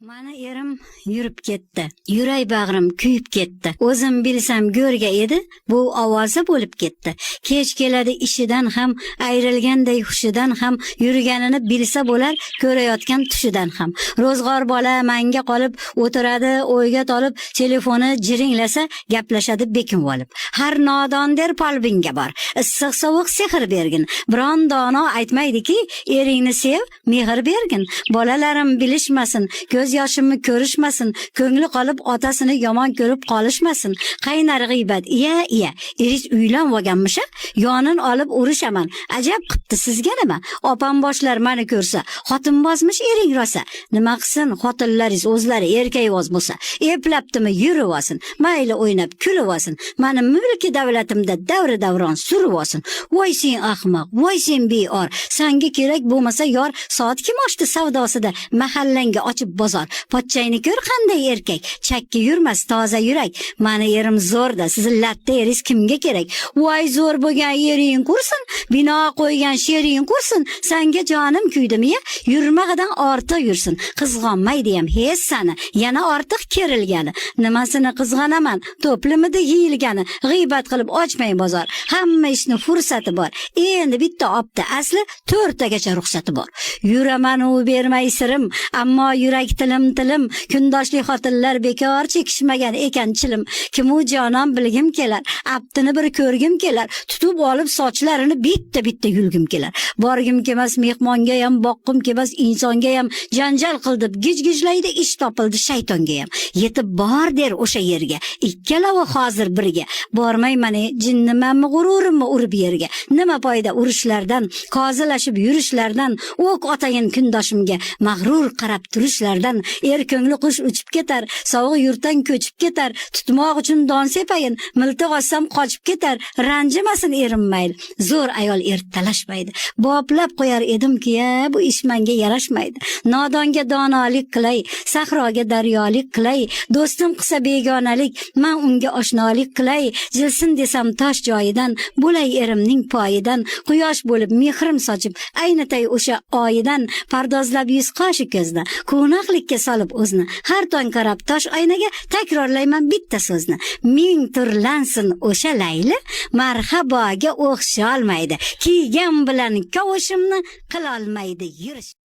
Mana erim yurib ketdi. Yuray bag'rim kuyib ketdi. O'zim bilsam go'rga edi, bu ovozi bo'lib ketdi. Kech keladi ishidan ham, ayrilganday hushidan ham, yurganini bilsa bo'lar, ko'rayotgan tushidan ham. Ro'zg'or bola manga qolib o'tiradi, o'yga tolib, telefoni jiringlasa, gaplashadi bekin olib. Har nodon der palbinga bor. Issiq sovuq sehr bergin. Biron dono aytmaydiki, eringni sev, mehr bergin. Bolalarim bilishmasin, ko'z yoshimni ko'rishmasin, ko'ngli qolib otasini yomon ko'rib qolishmasin. Qaynar g'iybat, iya, erish uylanib olganmisha, yonin olib urishaman. Ajab qipti sizga nima? Opam boshlar meni ko'rsa, xotinbozmish ering rosa. Nima qilsin, xotinlaringiz o'zlari erkakvoz bo'lsa, eplabdimi yurib olsin, mayli o'ynab kulib olsin. Meni mulki davlatimda davri davron surib olsin. Voy sen ahmoq, voy sen beor. Senga kerak bo'lmasa yor, soat kim ochdi savdosida, mahallanga ochib bozor. Pochchayni ko'r qanday erkak, chakka yurmas toza yurak. Mani erim zo'rda, siz latta eringiz kimga kerak? Voy zo'r bo'lgan yering qursin, bino qo'ygan shering qursin. Senga jonim kuydimi? Yurmag'idan ortiq yursin. Qizg'onmaydi ham hech sani, yana ortiq kerilgani. Nimasini qizg'anaman? To'plimida yeyilgani. G'iybat qilib ochmay bozor. Hamma ishni fursati bor. Endi bitta opda asli 4 tagacha ruxsati bor. Yuraman u bermay sirim, ammo yurak tilim, kundoshli xotinlar bekor chekishmagan ekan chilim. Kim u jonon bilgim kelar, aptini bir ko'rgim kelar, tutib olib sochlarini bitta yulgim kelar. Borgim kemas mehmonga ham, boqqim kemas insonga ham, janjal qildib gijgijlaydi ish topildi shaytonga ham. Yetib bor der o'sha yerga, ikkalovi hozir birga. Bormayman, jinnimanmi g'ururimmi urib yerga. Nima foyda urushlardan, qozilashib yurishlardan, o'q otayin kundoshimga mag'rur qarab turishlardan. Er ko'ngli qush uchib ketar, sovuq yurtdan ko'chib ketar, tutmoq uchun don sepayin, miltiq olsam qochib ketar, ranjimasin erim mayli. Zo'r ayol er talashmaydi. Boplab qo'yar edimki, bu ish menga yarashmaydi. Nodonga donolik qilay, sahroga daryolik qilay, do'stim qilsa begonalik, men unga oshnolik qilay, jilsin desam tosh joyidan, bo'lay erimning poyidan, quyosh bo'lib mehrim sochib, aynitay o'sha oyidan, pardozlab yuz qoshi ko'zdan, qo'noqlikka solib o'zni, har tong qarab tosh oynaga takrorlayman bitta so'zni. Ming turlansin o'sha layli, marhaboga o'xsholmaydi, kiygan bilan kavushimni qilolmaydi yurish.